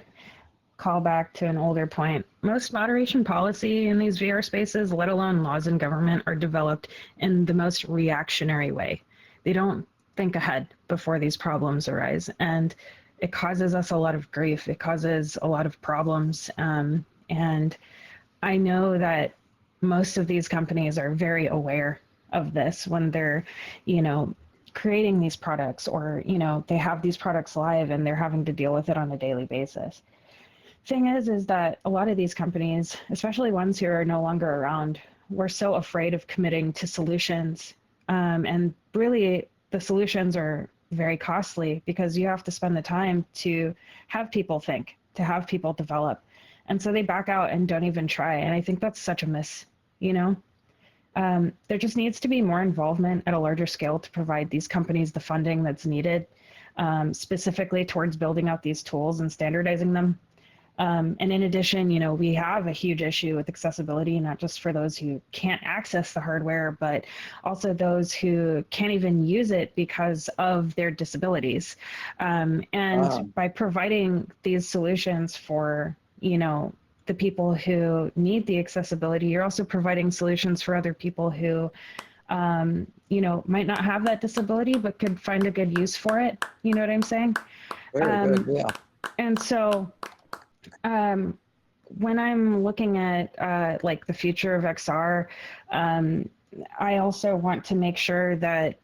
call back to an older point. Most moderation policy in these VR spaces, let alone laws in government, are developed in the most reactionary way. They don't think ahead before these problems arise, and it causes us a lot of grief. It causes a lot of problems, and I know that most of these companies are very aware of this when they're, creating these products, or, they have these products live and they're having to deal with it on a daily basis. Thing is that a lot of these companies, especially ones who are no longer around, were so afraid of committing to solutions. And really, the solutions are very costly because you have to spend the time to have people think, to have people develop. And so they back out and don't even try. And I think that's such a miss, There just needs to be more involvement at a larger scale to provide these companies the funding that's needed, specifically towards building out these tools and standardizing them. And in addition, you know, we have a huge issue with accessibility, not just for those who can't access the hardware, but also those who can't even use it because of their disabilities. And by providing these solutions for, you know, the people who need the accessibility, you're also providing solutions for other people who, you know, might not have that disability, but could find a good use for it. You know what I'm saying? Very good, yeah. And so, when I'm looking at like the future of XR, I also want to make sure that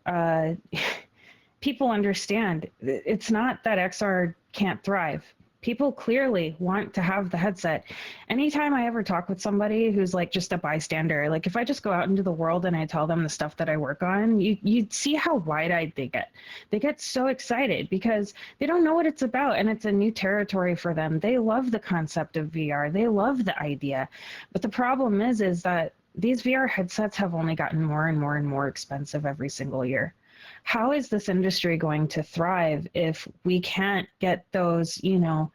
people understand it's not that XR can't thrive. People clearly want to have the headset. Anytime I ever talk with somebody who's like just a bystander, like if I just go out into the world and I tell them the stuff that I work on, you see how wide-eyed they get. They get so excited because they don't know what it's about and it's a new territory for them. They love the concept of VR. They love the idea. But the problem is that these VR headsets have only gotten more and more and more expensive every single year. How is this industry going to thrive if we can't get those, you know,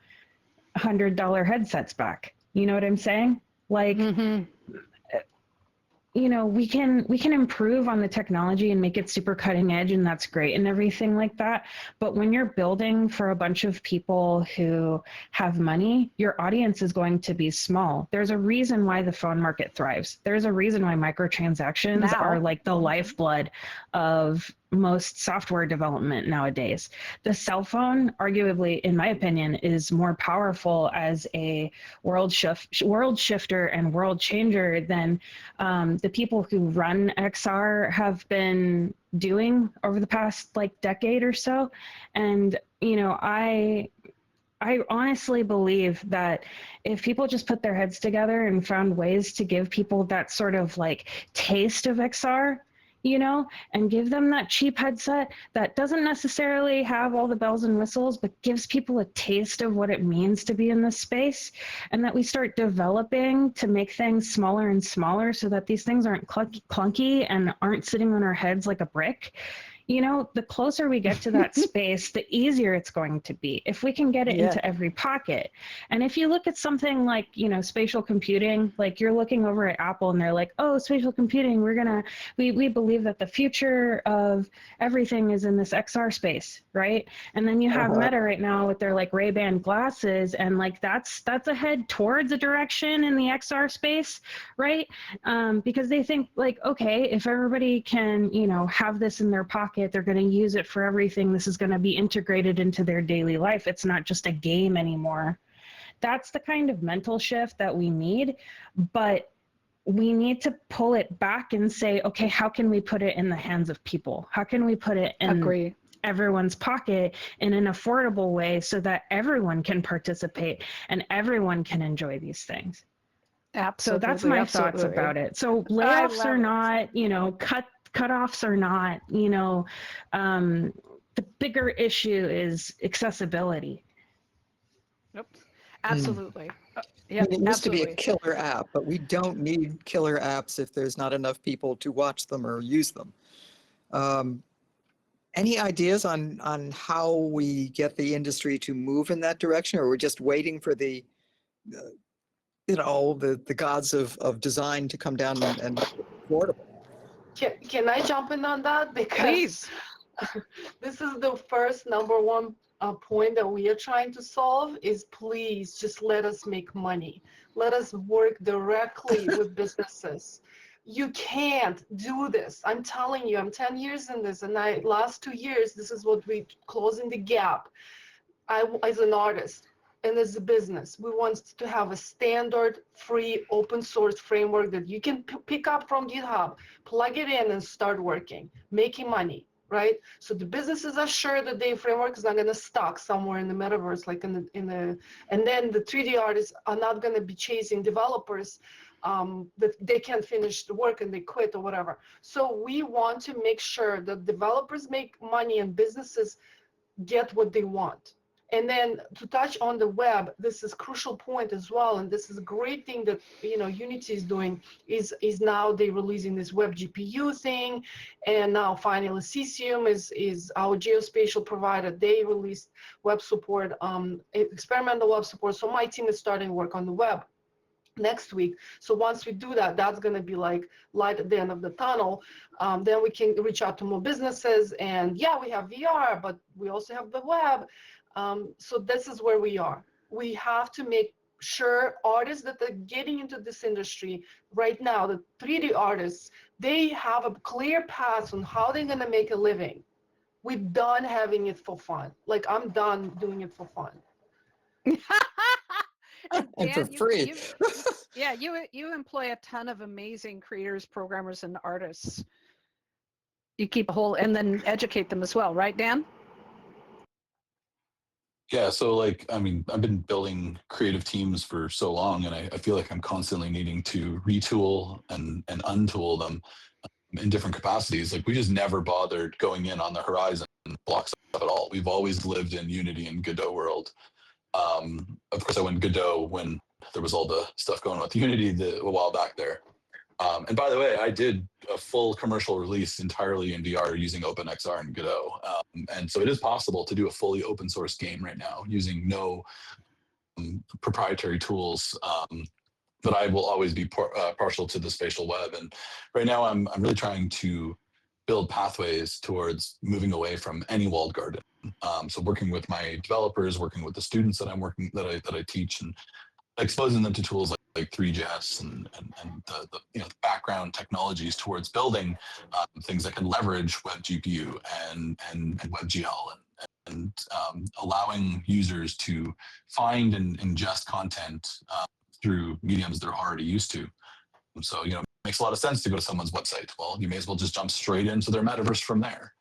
$100 headsets back? You know what I'm saying? Like, you know, we can improve on the technology and make it super cutting edge, and that's great and everything like that. But when you're building for a bunch of people who have money, your audience is going to be small. There's a reason why the phone market thrives. There's a reason why microtransactions are like the lifeblood of most software development nowadays. The cell phone, arguably, in my opinion, is more powerful as a world shifter and world changer than the people who run XR have been doing over the past like decade or so. And, you know, I honestly believe that if people just put their heads together and found ways to give people that sort of like taste of XR, you know, and give them that cheap headset that doesn't necessarily have all the bells and whistles, but gives people a taste of what it means to be in this space, and that we start developing to make things smaller and smaller so that these things aren't clunky and aren't sitting on our heads like a brick. You know, the closer we get to that space, the easier it's going to be if we can get it into every pocket. And if you look at something like, you know, spatial computing, like you're looking over at Apple and they're like, oh, spatial computing, we believe that the future of everything is in this XR space, right? And then you have Meta right now with their like Ray-Ban glasses, and like that's a head towards a direction in the XR space, right? Because they think like, okay, if everybody can, you know, have this in their pocket, they're going to use it for everything. This is going to be integrated into their daily life. It's not just a game anymore. That's the kind of mental shift that we need, but we need to pull it back and say, okay, how can we put it in the hands of people? How can we put it in everyone's pocket in an affordable way so that everyone can participate and everyone can enjoy these things? Absolutely. So that's my thoughts about it. So layoffs are not, you know, cutoffs are not, you know, the bigger issue is accessibility. Nope. Absolutely. Yeah, it used to be a killer app, but we don't need killer apps if there's not enough people to watch them or use them. Any ideas on how we get the industry to move in that direction, or we're just waiting for the you know, the gods of design to come down and affordable? Can I jump in on that? Because please. This is the first number one point that we are trying to solve is please just let us make money. Let us work directly with businesses. You can't do this. I'm telling you, I'm 10 years in this, and last 2 years, this is what we closing the gap. As an artist and as a business, we want to have a standard, free, open source framework that you can pick up from GitHub, plug it in, and start working, making money. Right, so the businesses are sure that their framework is not going to stuck somewhere in the metaverse, like and then the 3D artists are not going to be chasing developers that they can't finish the work and they quit or whatever. So we want to make sure that developers make money and businesses get what they want. And then to touch on the web, this is crucial point as well, and this is a great thing that Unity is doing, is now they're releasing this web GPU thing, and now finally Cesium is our geospatial provider. They released web support, experimental web support. So my team is starting work on the web next week. So once we do that, that's going to be like light at the end of the tunnel. Then we can reach out to more businesses, and yeah, we have VR, but we also have the web. So this is where we are. We have to make sure artists that are getting into this industry right now, the 3D artists, they have a clear path on how they're going to make a living. We're done having it for fun. Like, I'm done doing it for fun. And for Dan, free. you employ a ton of amazing creators, programmers, and artists. You keep a whole, and then educate them as well, right, Dan? Yeah, so like, I mean, I've been building creative teams for so long, and I feel like I'm constantly needing to retool and untool them in different capacities. Like, we just never bothered going in on the horizon block stuff at all. We've always lived in Unity and Godot world. Of course, I went Godot when there was all the stuff going with Unity a while back there. And by the way, I did a full commercial release entirely in VR using OpenXR and Godot. And so it is possible to do a fully open source game right now using no proprietary tools. But I will always be partial to the spatial web. And right now I'm really trying to build pathways towards moving away from any walled garden. So working with my developers, working with the students that I teach, and exposing them to tools like 3JS and the background technologies towards building things that can leverage web GPU and WebGL and allowing users to find and ingest content through mediums they're already used to. And so, it makes a lot of sense to go to someone's website. Well, you may as well just jump straight into their metaverse from there.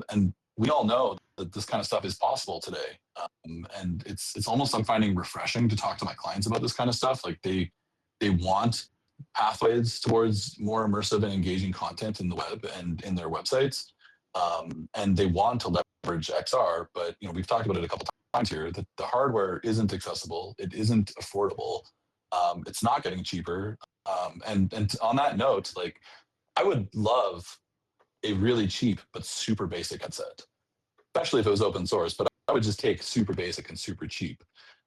And we all know that this kind of stuff is possible today. And it's almost, I'm finding refreshing to talk to my clients about this kind of stuff. Like, they want pathways towards more immersive and engaging content in the web and in their websites. And they want to leverage XR, but we've talked about it a couple times here, that the hardware isn't accessible, it isn't affordable, it's not getting cheaper. And on that note, like, I would love a really cheap but super basic headset, especially if it was open source, but I would just take super basic and super cheap.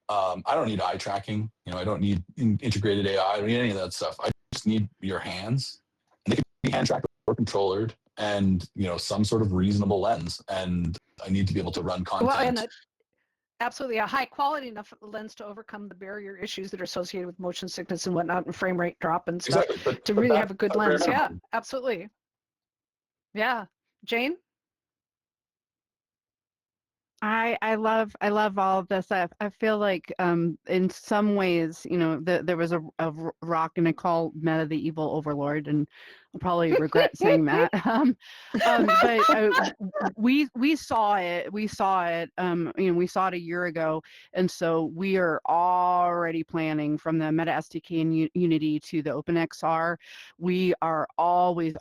I don't need eye tracking. I don't need integrated AI. I don't need any of that stuff. I just need your hands, and they can be hand tracked or controllered, and some sort of reasonable lens. And I need to be able to run content. Well, and absolutely a high quality enough lens to overcome the barrier issues that are associated with motion sickness and whatnot, and frame rate drop and stuff. Exactly. To really have a good lens. Yeah, absolutely. Yeah, Jane. I love all of this. I feel like in some ways, there was a rock, and I call Meta the evil overlord, and I'll probably regret saying that. But we saw it. We saw it. We saw it a year ago, and so we are already planning from the Meta SDK and Unity to the OpenXR. We are always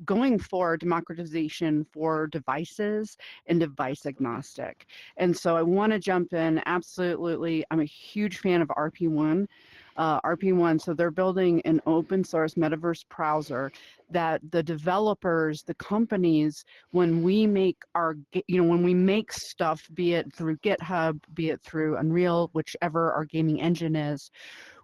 going for democratization for devices and device agnostic. And so I want to jump in. Absolutely, I'm a huge fan of RP1. RP1, so they're building an open source metaverse browser that the developers, the companies, when we make stuff, be it through GitHub, be it through Unreal, whichever our gaming engine is,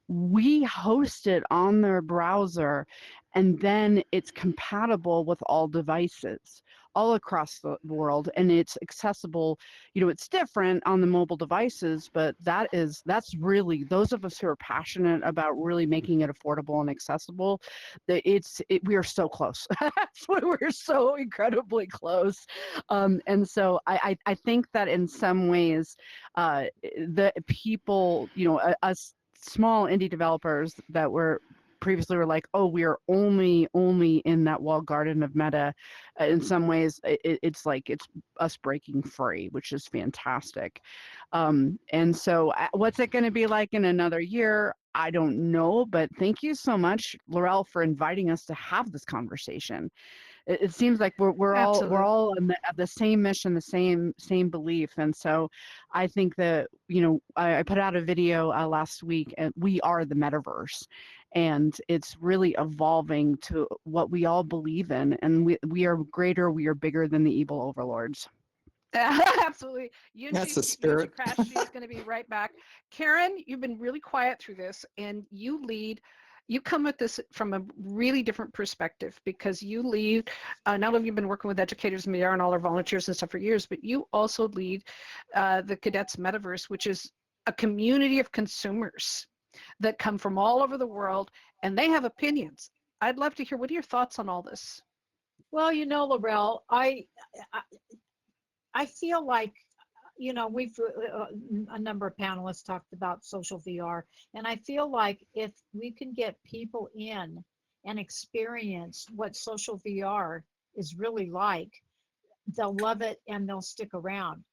we host it on their browser, and then it's compatible with all devices all across the world, and it's accessible. It's different on the mobile devices, but that's really, those of us who are passionate about really making it affordable and accessible, we are so close. We're so incredibly close. And so I think that in some ways, the people, us small indie developers that previously were like, oh, we are only in that walled garden of Meta. In some ways, it's like it's us breaking free, which is fantastic. And so what's it going to be like in another year? I don't know, but thank you so much, Lorelle, for inviting us to have this conversation. it seems like we're Absolutely. all in the same mission, the same belief. And so I think that, I put out a video last week, and we are the metaverse, and it's really evolving to what we all believe in, and we are greater, we are bigger than the evil overlords. Absolutely. That's the Yunji spirit. Crash, she's going to be right back. Karen, you've been really quiet through this, and you come at this from a really different perspective, because you lead, not only have you been working with educators in VR and all our volunteers and stuff for years, but you also lead the Cadets Metaverse, which is a community of consumers that come from all over the world, and they have opinions. I'd love to hear, what are your thoughts on all this? Well, Lorelle, I feel like, we've a number of panelists talked about social VR, and I feel like if we can get people in and experience what social VR is really like, they'll love it and they'll stick around.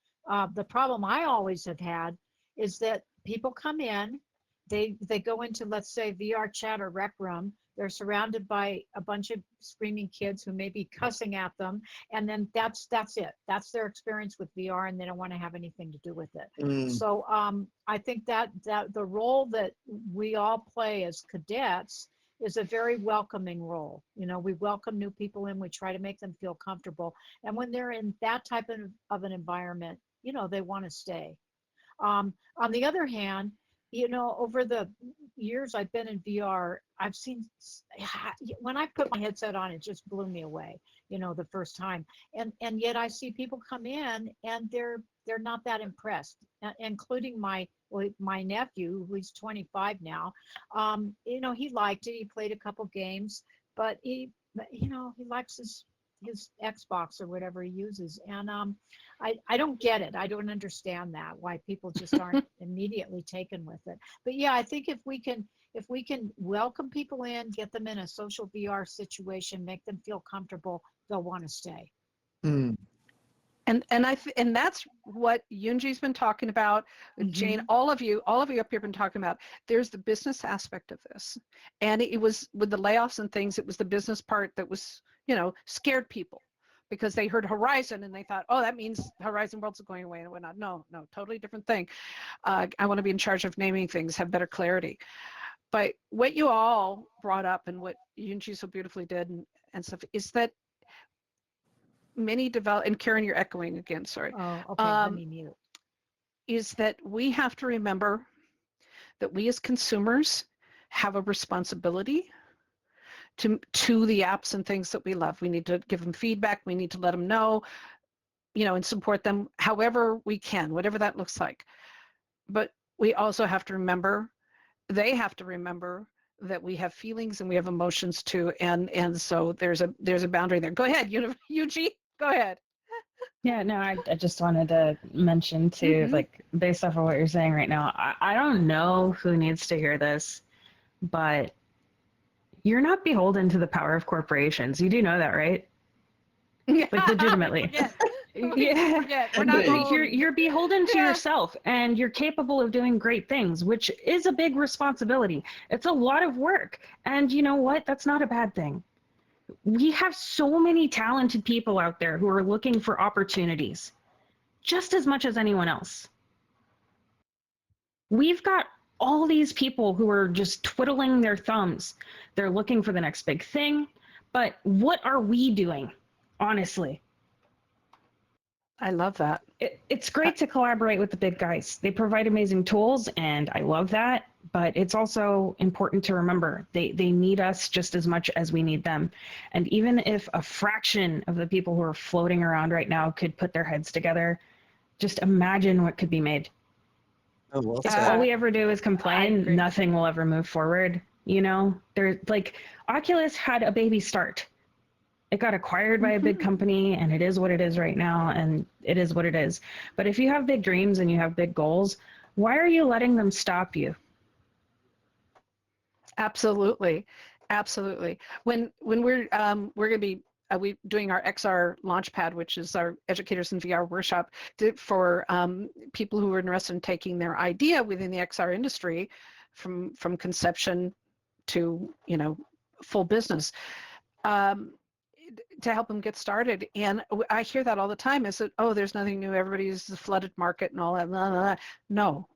The problem I always have had is that people come in, they go into, let's say, VR chat or rec room. They're surrounded by a bunch of screaming kids who may be cussing at them, and then that's it. That's their experience with VR, and they don't want to have anything to do with it. So I think that the role that we all play as cadets is a very welcoming role. We welcome new people in, we try to make them feel comfortable, and when they're in that type of an environment, they want to stay. On the other hand, over the years I've been in VR, I've seen, when I put my headset on, it just blew me away, the first time. And yet I see people come in and they're not that impressed, including my nephew, who's 25 now. He liked it. He played a couple games, but he likes his Xbox or whatever he uses. And I don't get it. I don't understand that, why people just aren't immediately taken with it. But yeah, I think if we can welcome people in, get them in a social VR situation, make them feel comfortable, they'll want to stay. And that's what Yunji's been talking about. Jane, all of you up here have been talking about. There's the business aspect of this, and it was with the layoffs and things. It was the business part that was, scared people, because they heard Horizon and they thought, oh, that means Horizon Worlds are going away and whatnot. No, totally different thing. I want to be in charge of naming things, have better clarity. But what you all brought up, and what Yunji so beautifully did and stuff, is that many and Karen, you're echoing again, sorry. Oh, okay, let me mute. Is that we have to remember that we as consumers have a responsibility to the apps and things that we love. We need to give them feedback. We need to let them know, and support them however we can, whatever that looks like. But we also have to remember, they have to remember, that we have feelings and we have emotions too, and so there's a boundary there. Go ahead, Yunji. Go ahead. Yeah, no, I just wanted to mention too, like, based off of what you're saying right now, I don't know who needs to hear this, but you're not beholden to the power of corporations. You do know that, right? Like, legitimately. Yeah. We're not you're beholden to yourself, and you're capable of doing great things, which is a big responsibility. It's a lot of work, and you know what? That's not a bad thing. We have so many talented people out there who are looking for opportunities just as much as anyone else. We've got all these people who are just twiddling their thumbs. They're looking for the next big thing. But what are we doing, honestly? I love that. It's great to collaborate with the big guys. They provide amazing tools, and I love that. But it's also important to remember they need us just as much as we need them. And even if a fraction of the people who are floating around right now could put their heads together, just imagine what could be made. Oh, well If said. all we ever do is complain, nothing will ever move forward. There's like, Oculus had a baby start. It got acquired by a big company, and it is what it is right now, and it is what it is. But if you have big dreams and you have big goals, why are you letting them stop you? Absolutely. When we're going to be doing our XR Launchpad, which is our Educators in VR workshop for people who are interested in taking their idea within the XR industry from conception to full business. to help them get started. And I hear that all the time is that, oh, there's nothing new. Everybody's the flooded market and all that. Blah, blah, blah. No,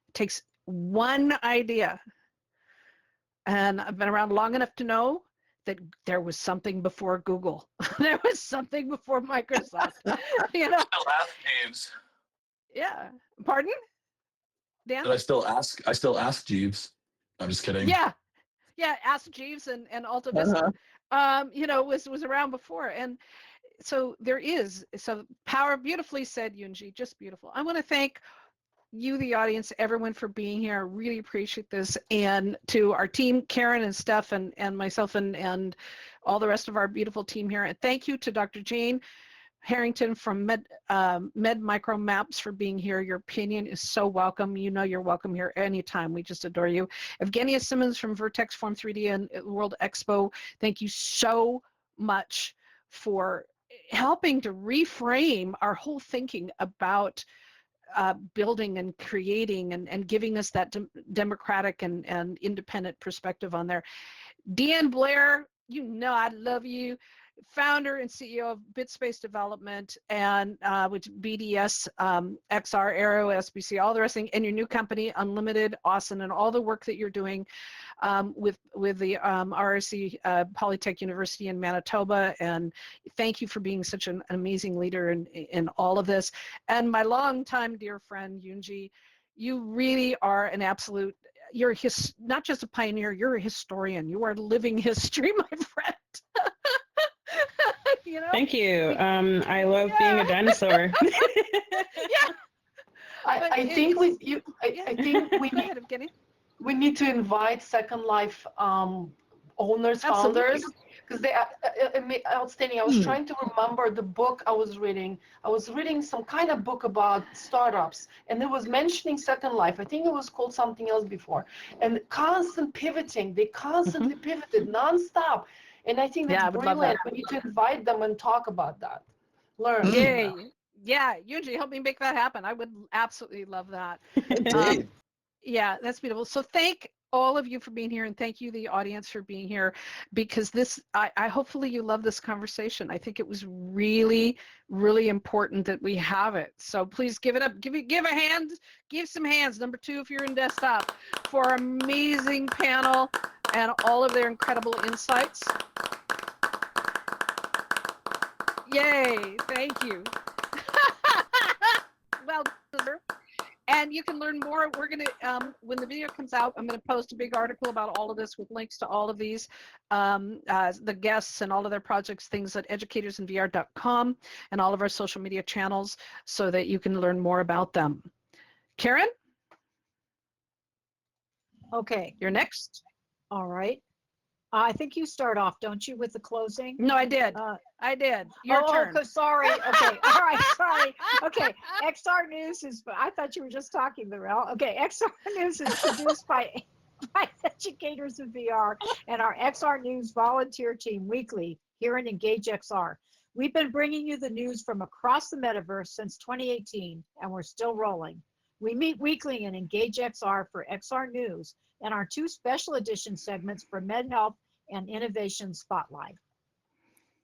it takes one idea. And I've been around long enough to know that there was something before Google. There was something before Microsoft. You know? Still ask Jeeves. Yeah. Pardon? Dan? Did I still ask Jeeves. I'm just kidding. Yeah. Yeah. Ask Jeeves and Alta Vista. You know, was around before. And so there is. So power, beautifully said, Yunji, just beautiful. I want to thank you, the audience, everyone for being here. I really appreciate this. And to our team, Karen and Steff and myself and all the rest of our beautiful team here. And thank you to Dr. Jane Harrington from MedMicroMaps for being here. Your opinion is so welcome. You know you're welcome here anytime. We just adore you. Evgeniya Simmons from Vertex Form 3D and World Expo. Thank you so much for helping to reframe our whole thinking about building and creating and giving us that democratic and independent perspective on there. Dann, Blair, you know I love you. Founder and CEO of BitSpace Development and which BDS, XR, Aero, SBC, all the rest of and your new company, Unlimited, awesome, and all the work that you're doing with the RSC Polytech University in Manitoba. And thank you for being such an amazing leader in all of this. And my longtime dear friend, Yunji, you really are an absolute, you're not just a pioneer, you're a historian. You are living history, my friend. You know? Thank you. I love being a dinosaur. Yeah. I think we need we need to invite Second Life owners, founders, because they are outstanding. I was trying to remember the book I was reading. I was reading some kind of book about startups, and it was mentioning Second Life. I think it was called something else before. And constant pivoting. They constantly pivoted nonstop. And I think that's brilliant. We need to invite them and talk about that. Learn. Yay. Yeah, Yunji, help me make that happen. I would absolutely love that. Indeed. Yeah, that's beautiful. So thank all of you for being here, and thank you, the audience, for being here, because this, I hopefully you love this conversation. I think it was really, really important that we have it. So please give it up, give a hand, give some hands, number 2 if you're in desktop, for our amazing panel and all of their incredible insights. Yay, thank you. Well, and you can learn more. We're going to, when the video comes out, I'm going to post a big article about all of this with links to all of these, the guests and all of their projects, things at educatorsinvr.com and all of our social media channels so that you can learn more about them. Karen? Okay, You're next. all right. I think you start off, don't you, with the closing? No, I did. I did. Your turn. Oh, sorry. Okay. All right. Sorry. Okay. XR News is, I thought you were just talking, Lorelle. Okay. XR News is produced by educators in VR and our XR News volunteer team weekly here in Engage XR. We've been bringing you the news from across the metaverse since 2018, and we're still rolling. We meet weekly in Engage XR for XR News and our 2 special edition segments for MedHealth and Innovation Spotlight.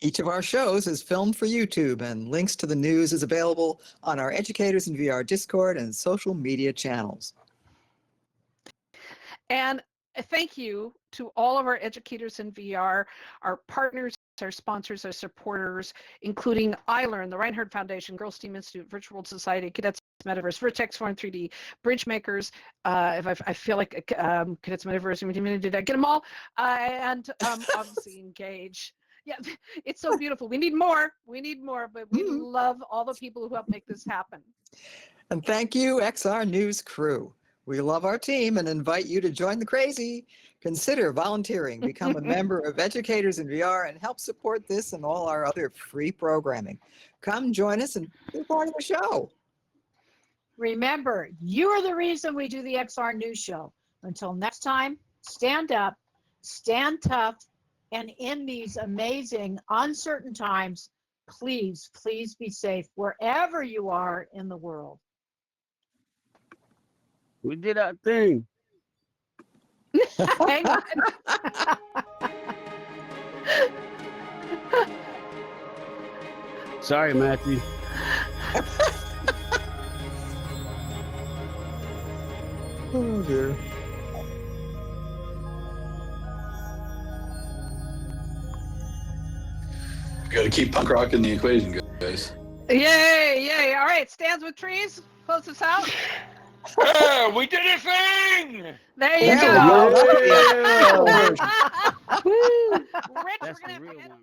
Each of our shows is filmed for YouTube, and links to the news is available on our Educators in VR Discord and social media channels. And thank you to all of our educators in VR, our partners, our sponsors, our supporters, including iLearn, the Reinhardt Foundation, Girls Team Institute, Virtual World Society, Cadets Metaverse, Vertex Form 3D, Bridgemakers, I feel like Cadets Metaverse, did I get them all? And obviously Engage. Yeah, it's so beautiful. We need more, but we love all the people who help make this happen. And thank you, XR News crew. We love our team and invite you to join the crazy. Consider volunteering, become a member of Educators in VR, and help support this and all our other free programming. Come join us and be part of the show. Remember, you are the reason we do the XR News Show. Until next time, stand up, stand tough, and in these amazing, uncertain times, please, please be safe wherever you are in the world. We did our thing. Hang on. Sorry, Matthew. Oh dear. Got to keep punk rock in the equation, guys. Yay, yay. All right, stands with trees. Close us out. Yeah, we did a thing! There you There go. we go. That's the Rich, That's we're the going to real have to one.